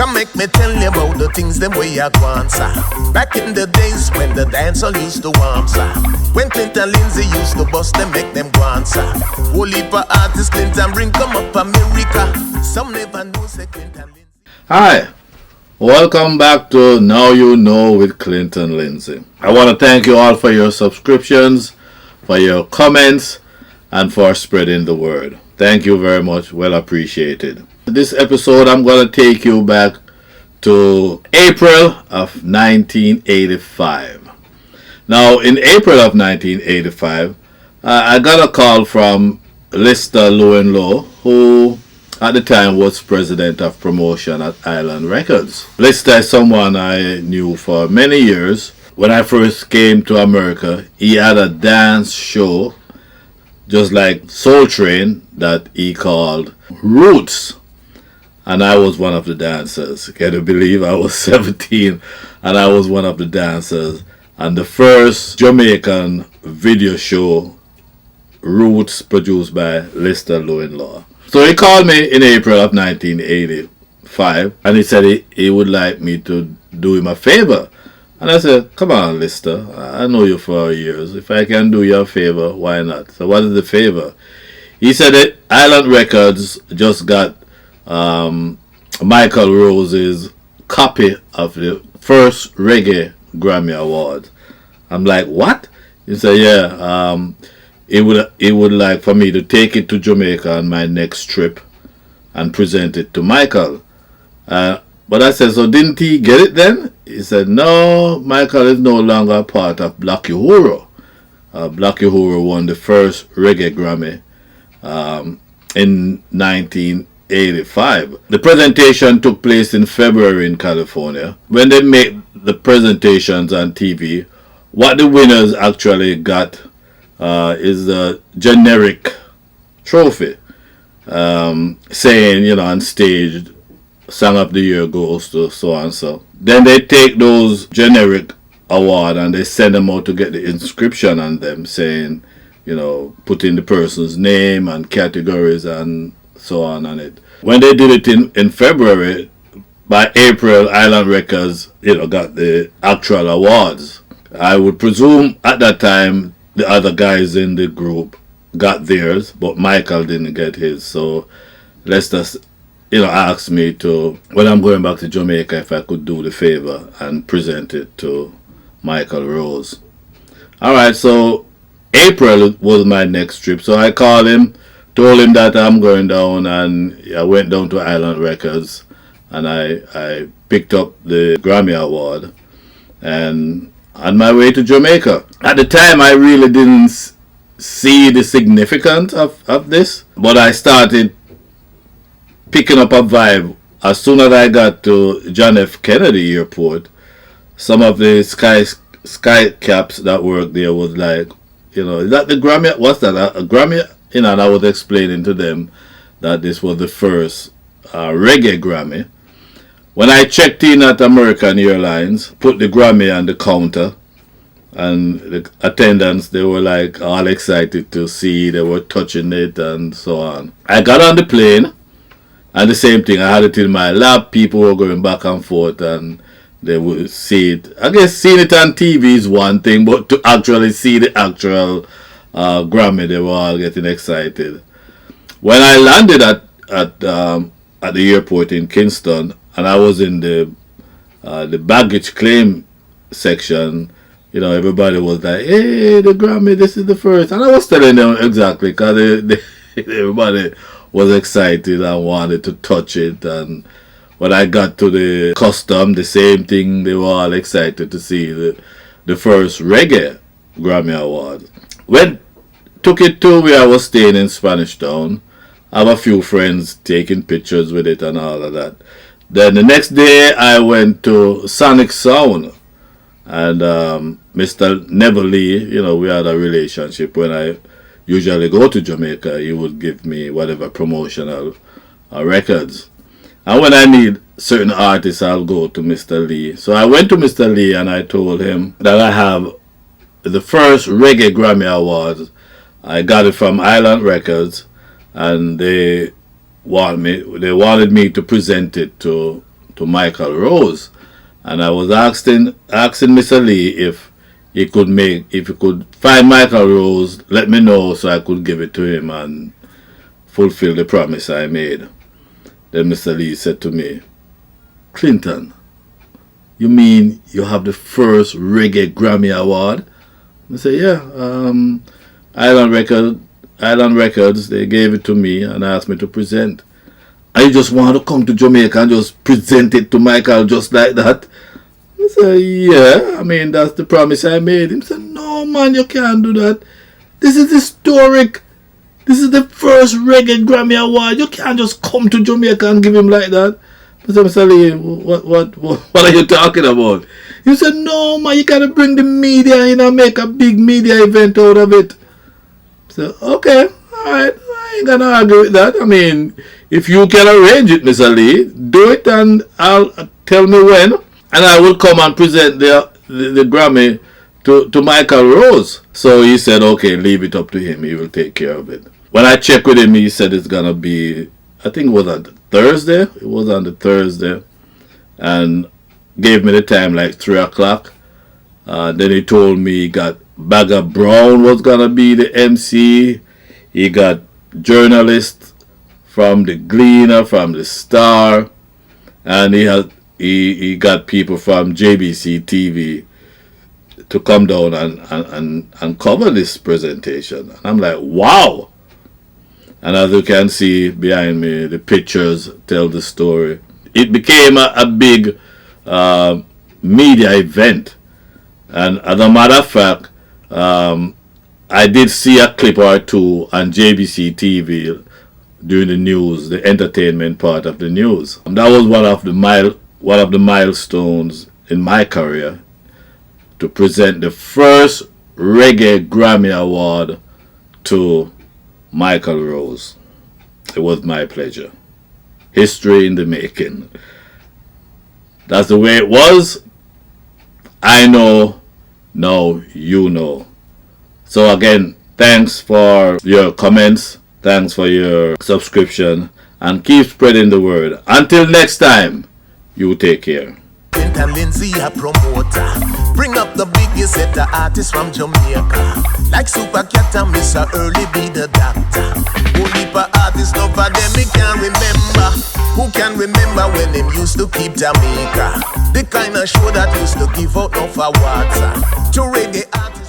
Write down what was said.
Come make me tell you about the things them way I want, sir. Back in the days when the dancer used to warm, sir. When Clinton Lindsay used to bust them, make them go on, sir. Whole heap of artists Clinton bring come up America. Some never know say Clinton Lindsay. Hi, welcome back to Now You Know with Clinton Lindsay. I want to thank you all for your subscriptions, for your comments, and for spreading the word. Thank you very much. Well appreciated. This episode, I'm going to take you back to April of 1985. Now, in April of 1985, I got a call from Lister Lowenlow, who at the time was president of promotion at Island Records. Lister is someone I knew for many years. When I first came to America, he had a dance show just like Soul Train that he called Roots. And I was one of the dancers. Can you believe I was 17 and I was one of the dancers? And the first Jamaican video show, Roots, produced by Lister Lowenlow. So he called me in April of 1985 and he said he would like me to do him a favor. And I said, come on, Lister, I know you for years. If I can do you a favor, why not? So what is the favor? He said that Island Records just got Michael Rose's copy of the first Reggae Grammy Award. I'm like, what? He said, yeah, he would like for me to take it to Jamaica on my next trip and present it to Michael. But I said, so didn't he get it then? He said, no, Michael is no longer part of Black Uhuru. Black Uhuru won the first Reggae Grammy in 1985. The presentation took place in February in California. When they made the presentations on TV, what the winners actually got is a generic trophy saying, on stage, Song of the Year goes to so and so. Then they take those generic award and they send them out to get the inscription on them saying, put in the person's name and categories and so on it. When they did it in February, by April, Island Records, got the actual awards. I would presume at that time the other guys in the group got theirs, but Michael didn't get his. So let's just, asked me to, when I'm going back to Jamaica, if I could do the favor and present it to Michael Rose. Alright, so April was my next trip. So I called him, told him that I'm going down, and I went down to Island Records and I picked up the Grammy Award and on my way to Jamaica. At the time, I really didn't see the significance of this, but I started picking up a vibe. As soon as I got to John F. Kennedy Airport, some of the sky caps that worked there was like, is that the Grammy? What's that? A Grammy? And I was explaining to them that this was the first Reggae Grammy. When I checked in at American Airlines, put the Grammy on the counter, and the attendants, they were like all excited to see, they were touching it and so on. I got on the plane, and the same thing, I had it in my lap, people were going back and forth and they would see it. I guess seeing it on TV is one thing, but to actually see the actual Grammy, they were all getting excited. When I landed at the airport in Kingston, and I was in the baggage claim section, everybody was like, hey, the Grammy, this is the first. And I was telling them exactly, because everybody was excited and wanted to touch it. And when I got to the custom, the same thing, they were all excited to see the first Reggae Grammy Award. Took it to where I was staying in Spanish Town. I have a few friends taking pictures with it and all of that. Then the next day I went to Sonic Sound, and Mr. Neville Lee, we had a relationship. When I usually go to Jamaica, he would give me whatever promotional records. And when I need certain artists, I'll go to Mr. Lee. So I went to Mr. Lee and I told him that I have the first Reggae Grammy Award. I got it from Island Records, and they wanted me to present it to to Michael Rose. And I was asking Mr. Lee if he could find Michael Rose, let me know so I could give it to him and fulfill the promise I made. Then Mr. Lee said to me, Clinton, you mean you have the first Reggae Grammy Award? I said, yeah. Island Records, they gave it to me and asked me to present. I just want to come to Jamaica and just present it to Michael just like that. I said, yeah, I mean, that's the promise I made. He said, no, man, you can't do that. This is historic. This is the first Reggae Grammy Award. You can't just come to Jamaica and give him like that. I said, Mr. Lee, what are you talking about? He said, no, man, you gotta bring the media in and make a big media event out of it. I said, okay, alright, I ain't gonna argue with that. I mean, if you can arrange it, Mr. Lee, do it and I'll tell me when, and I will come and present the Grammy to Michael Rose. So he said, okay, leave it up to him. He will take care of it. When I checked with him, he said it's gonna be, I think it was on Thursday. It was on the Thursday, and gave me the time like 3 o'clock. Then he told me he got Bagger Brown was gonna be the MC. He got journalists from the Gleaner, from the Star, and he got people from JBC TV to come down and cover this presentation. And I'm like, wow. And as you can see behind me, the pictures tell the story. It became a big media event. And as a matter of fact, I did see a clip or two on JBC TV during the news, the entertainment part of the news. And that was one of the milestones in my career, to present the first Reggae Grammy Award to Michael Rose. It was my pleasure. History in the making. That's the way it was. I know, now you know. So again, thanks for your comments, thanks for your subscription, and keep spreading the word. Until next time, you take care. And Lindsay a promoter, bring up the biggest set of artists from Jamaica, like Super Cat and Mr. Early be the doctor. Only for artists, no for them me can't remember. Who can remember when them used to keep Jamaica? The kind of show that used to give out no for water to reggae artists.